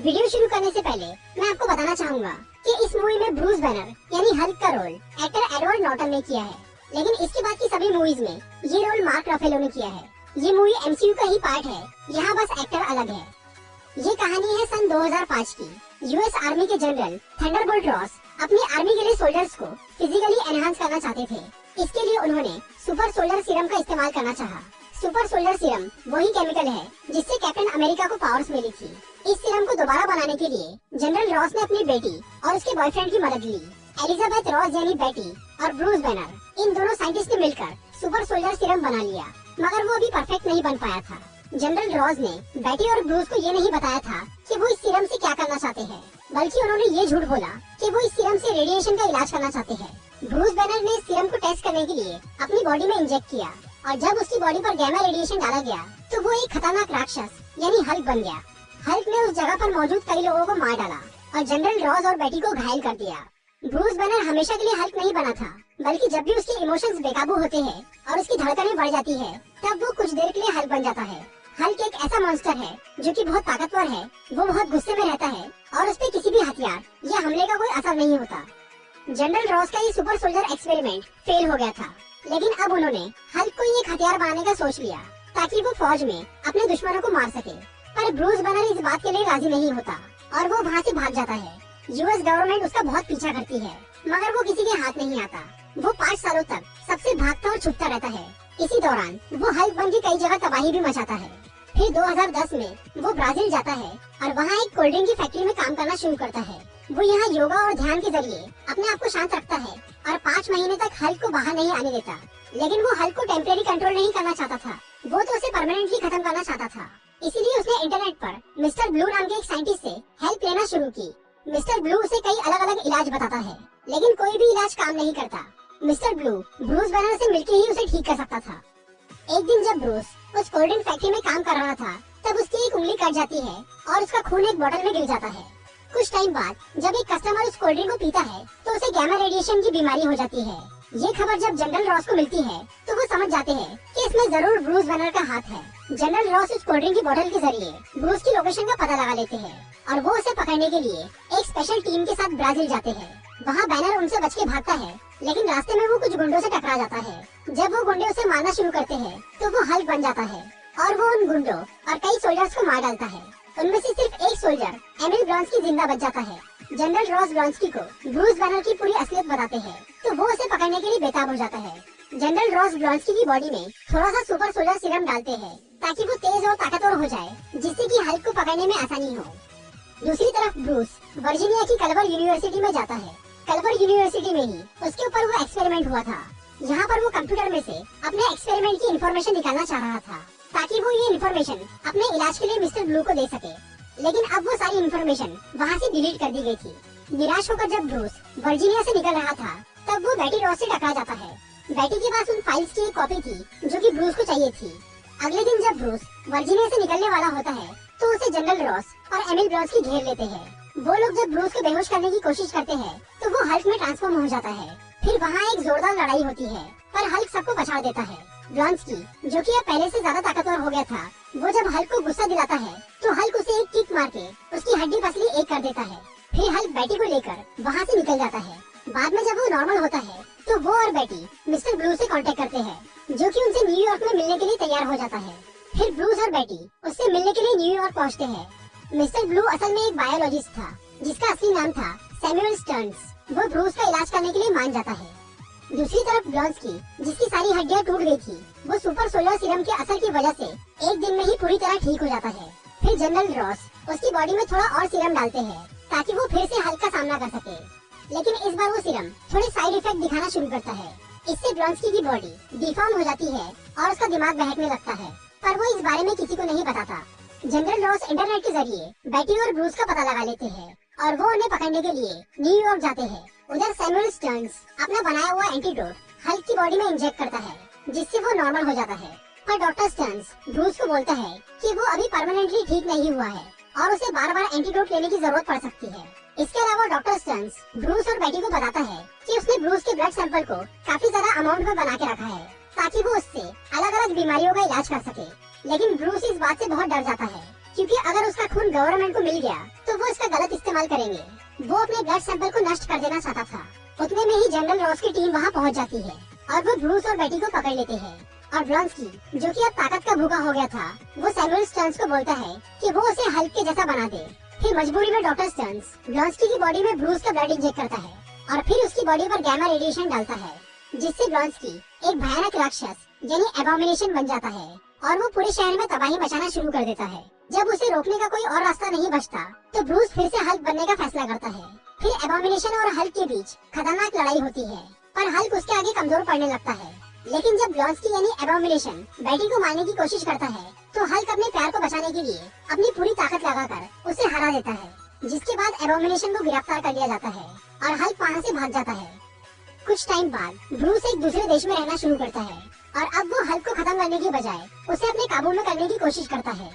Video शुरू करने से पहले मैं आपको बताना चाहूंगा कि इस मूवी में ब्रूस बैनर यानी हल्क का रोल एक्टर एडवर्ड नॉर्टन ने किया है, लेकिन इसके बाद की सभी मूवीज में ये रोल मार्क रफेलो ने किया है। ये मूवी एमसीयू का ही पार्ट है, यहाँ बस एक्टर अलग है। ये कहानी है सन 2005 की। यूएस आर्मी के जनरल थंडरबोल्ट रॉस अपनी आर्मी के लिए सोल्जर्स को फिजिकली एनहांस करना चाहते थे। इसके लिए उन्होंने सुपर सोल्जर सीरम का इस्तेमाल करना चाहा। सुपर सोल्जर सीरम वही केमिकल है जिससे कैप्टन अमेरिका को पावर्स मिली थी। इस सीरम को दोबारा बनाने के लिए जनरल रॉस ने अपनी बेटी और उसके बॉयफ्रेंड की मदद ली। एलिजाबेथ रॉस यानी बेटी और ब्रूस बैनर, इन दोनों साइंटिस्ट ने मिलकर सुपर सोल्जर सीरम बना लिया, मगर वो अभी परफेक्ट नहीं बन पाया था। जनरल रॉस ने बेटी और ब्रूस को ये नहीं बताया था कि वो इस सीरम से क्या करना चाहते हैं, बल्कि उन्होंने ये झूठ बोला कि वो इस सीरम से रेडिएशन का इलाज करना चाहते हैं। ब्रूस बैनर ने इस सीरम को टेस्ट करने के लिए अपनी बॉडी में इंजेक्ट किया और जब उसकी बॉडी पर गैमा रेडिएशन डाला गया तो वो एक खतरनाक राक्षस यानी हल्क बन गया। हल्क ने उस जगह पर मौजूद कई लोगों को मार डाला और जनरल रॉस और बेटी को घायल कर दिया। ब्रूस बैनर हमेशा के लिए हल्क नहीं बना था, बल्कि जब भी उसके इमोशंस बेकाबू होते हैं और उसकी धड़कनें बढ़ जाती है, तब वो कुछ देर के लिए हल्क बन जाता है। हल्क एक ऐसा मॉन्स्टर है जो कि बहुत ताकतवर है, वो बहुत गुस्से में रहता है और उस पे किसी भी हथियार या हमले का कोई असर नहीं होता। जनरल रॉस का ये सुपर सोल्जर एक्सपेरिमेंट फेल हो गया था, लेकिन अब उन्होंने हल्क को एक हथियार बनाने का सोच लिया ताकि वो फौज में अपने दुश्मनों को मार सके। पर ब्रूस बैनर इस बात के लिए राजी नहीं होता और वो वहाँ से भाग जाता है। यूएस गवर्नमेंट उसका बहुत पीछा करती है, मगर वो किसी के हाथ नहीं आता। वो 5 सालों तक सबसे भागता और छुपता रहता है। इसी दौरान वो हल्क बन के कई जगह तबाही भी मचाता है। फिर 2010 में वो ब्राजील जाता है और वहाँ एक कोल्ड ड्रिंक की फैक्ट्री में काम करना शुरू करता है। वो यहाँ योगा और ध्यान के जरिए अपने आप को शांत रखता है और 5 महीने तक हल्क को बाहर नहीं आने देता। लेकिन वो हल्क को टेम्परेरी कंट्रोल नहीं करना चाहता था, वो तो उसे परमानेंटली खत्म करना चाहता था। इसीलिए उसने इंटरनेट पर मिस्टर ब्लू नाम के एक साइंटिस्ट से हेल्प लेना शुरू की। मिस्टर ब्लू उसे कई अलग अलग इलाज बताता है, लेकिन कोई भी इलाज काम नहीं करता। मिस्टर ब्लू ब्रूस बैनर से मिलकर ही उसे ठीक कर सकता था। एक दिन जब ब्रूस उस कोल्ड ड्रिंक फैक्ट्री में काम कर रहा था, तब उसकी एक उंगली कट जाती है और उसका खून एक बोतल में गिर जाता है। कुछ टाइम बाद जब एक कस्टमर उस कोल्ड ड्रिंक को पीता है तो उसे गैमा रेडिएशन की बीमारी हो जाती है। ये खबर जब जनरल रॉस को मिलती है तो वो समझ जाते हैं कि इसमें जरूर ब्रूस बैनर का हाथ है। जनरल रॉस उस कोल्ड ड्रिंक की बोतल के जरिए ब्रूस की लोकेशन का पता लगा लेते हैं और वो उसे पकड़ने के लिए एक स्पेशल टीम के साथ ब्राजील जाते हैं। वहाँ बैनर उनसे बच के भागता है, लेकिन रास्ते में वो कुछ गुंडों से टकरा जाता है। जब वो गुंडे उसे मारना शुरू करते हैं तो वो हल्क बन जाता है और वो उन गुंडों और कई सोल्जर्स को मार डालता है। उनमें से सिर्फ एक सोल्जर एमिल ब्लॉन्स्की जिंदा बच जाता है। जनरल रॉस ब्लॉन्स्की को ब्रूस बैनर की पूरी असलियत बताते हैं तो वो उसे पकड़ने के लिए बेताब हो जाता है। जनरल रॉस ब्लॉन्स्की की बॉडी में थोड़ा सा सुपर सोल्जर सीरम डालते हैं ताकि वो तेज और ताकतवर हो जाए, जिससे कि हल्क को पकड़ने में आसानी हो। दूसरी तरफ ब्रूस वर्जीनिया की कल्वर यूनिवर्सिटी में जाता है। कल्वर यूनिवर्सिटी में ही उसके ऊपर वो एक्सपेरिमेंट हुआ था। यहाँ पर वो कंप्यूटर में से अपने एक्सपेरिमेंट की इन्फॉर्मेशन निकालना चाह रहा था ताकि वो ये इन्फॉर्मेशन अपने इलाज के लिए मिस्टर ब्लू को दे सके, लेकिन अब वो सारी इन्फॉर्मेशन वहाँ से डिलीट कर दी गई थी। निराश होकर जब ब्रूस वर्जीनिया से निकल रहा था, तब वो बेटी रॉस से टकरा जाता है। बेटी के पास उन फाइल्स की एक कॉपी थी जो कि ब्रूस को चाहिए थी। अगले दिन जब ब्रूस वर्जीनिया से निकलने वाला होता है तो उसे जनरल रॉस और एमिल ब्लॉन्स्की घेर लेते हैं। वो लोग जब ब्रूस को बेहोश करने की कोशिश करते हैं तो वो हल्क में ट्रांसफॉर्म हो जाता है। फिर वहाँ एक जोरदार लड़ाई होती है, पर हल्क सबको पछाड़ देता है। ब्लॉन्स्की, जो कि अब पहले से ज्यादा ताकतवर हो गया था, वो जब हल्क को गुस्सा दिलाता है तो हल्क उसे एक किक मार के उसकी हड्डी पसली एक कर देता है। फिर हल्क बेटी को लेकर वहाँ से निकल जाता है। बाद में जब वो नॉर्मल होता है तो वो और बेटी मिस्टर ब्लू से कांटेक्ट करते हैं, जो कि उनसे न्यूयॉर्क में मिलने के लिए तैयार हो जाता है। फिर ब्रूस और बेटी उससे मिलने के लिए न्यूयॉर्क पहुँचते हैं। मिस्टर ब्लू असल में एक बायोलॉजिस्ट था जिसका असली नाम था सैमुअल स्टर्न्स। वो ब्रूस का इलाज करने के लिए मान जाता है। दूसरी तरफ ब्लॉन्स्की, जिसकी सारी हड्डियां टूट गई थी, वो सुपर सोलर सीरम के असर की वजह से एक दिन में ही पूरी तरह ठीक हो जाता है। फिर जनरल रॉस उसकी बॉडी में थोड़ा और सीरम डालते हैं ताकि वो फिर से हल्क का सामना कर सके, लेकिन इस बार वो सीरम थोड़े साइड इफेक्ट दिखाना शुरू करता है। इससे ब्लॉन्स्की की बॉडी डिफॉर्म हो जाती है और उसका दिमाग बहकने लगता है, पर वो इस बारे में किसी को नहीं बताता। जनरल रॉस इंटरनेट के जरिए बेटी और ब्रूस का पता लगा लेते हैं और वो उन्हें पकड़ने के लिए न्यूयॉर्क जाते हैं। उधर सैमुअल स्टर्न्स अपना बनाया हुआ एंटीडोट हल्क की बॉडी में इंजेक्ट करता है, जिससे वो नॉर्मल हो जाता है। पर डॉक्टर स्टर्न्स ब्रूस को बोलता है कि वो अभी परमानेंटली ठीक नहीं हुआ है और उसे बार बार एंटीडोट लेने की जरूरत पड़ सकती है। इसके अलावा डॉक्टर स्टर्न्स ब्रूस और बेटी को बताता है कि उसने ब्रूस के ब्लड सैंपल को काफी ज्यादा अमाउंट में बना के रखा है ताकि वो उससे अलग अलग बीमारियों का इलाज कर सके। लेकिन ब्रूस इस बात से बहुत डर जाता है क्योंकि अगर उसका खून गवर्नमेंट को मिल गया तो वो इसका गलत इस्तेमाल करेंगे। वो अपने ब्लड सैंपल को नष्ट कर देना चाहता था। उतने में ही जनरल रॉस की टीम वहाँ पहुँच जाती है और वो ब्रूस और बेटी को पकड़ लेते हैं। और ब्लॉन्स्की, जो कि अब ताकत का भूखा हो गया था, वो सैमुअल स्टर्न्स को बोलता है कि वो उसे हल्क के जैसा बना दे। फिर मजबूरी में डॉक्टर स्टर्न्स ब्लॉन्स्की की बॉडी में ब्रूस का ब्लड इंजेक्ट करता है और फिर उसकी बॉडी पर गैमा रेडिएशन डालता है, जिससे ब्लॉन्स्की एक भयानक राक्षस यानी एबॉमिनेशन बन जाता है और वो पूरे शहर में तबाही मचाना शुरू कर देता है। जब उसे रोकने का कोई और रास्ता नहीं बचता तो ब्रूस फिर से हल्क बनने का फैसला करता है। फिर एबॉमिनेशन और हल्क के बीच खतरनाक लड़ाई होती है, पर हल्क उसके आगे कमजोर पड़ने लगता है। लेकिन जब ब्लॉन्स्की यानी एबॉमिनेशन बेटी को मारने की कोशिश करता है तो हल्क अपने प्यार को बचाने के लिए अपनी पूरी ताकत लगाकर उसे हरा देता है, जिसके बाद एबॉमिनेशन को गिरफ्तार कर लिया जाता है और हल्क वहाँ से भाग जाता है। कुछ टाइम बाद ब्रूस एक दूसरे देश में रहना शुरू करता है और अब वो हल्क को खत्म करने की बजाय उसे अपने काबू में करने की कोशिश करता है।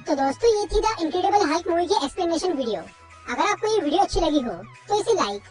तो दोस्तों, ये थी द इनक्रेडिबल हल्क मूवी की एक्सप्लेनेशन वीडियो। अगर आपको ये वीडियो अच्छी लगी हो तो इसे लाइक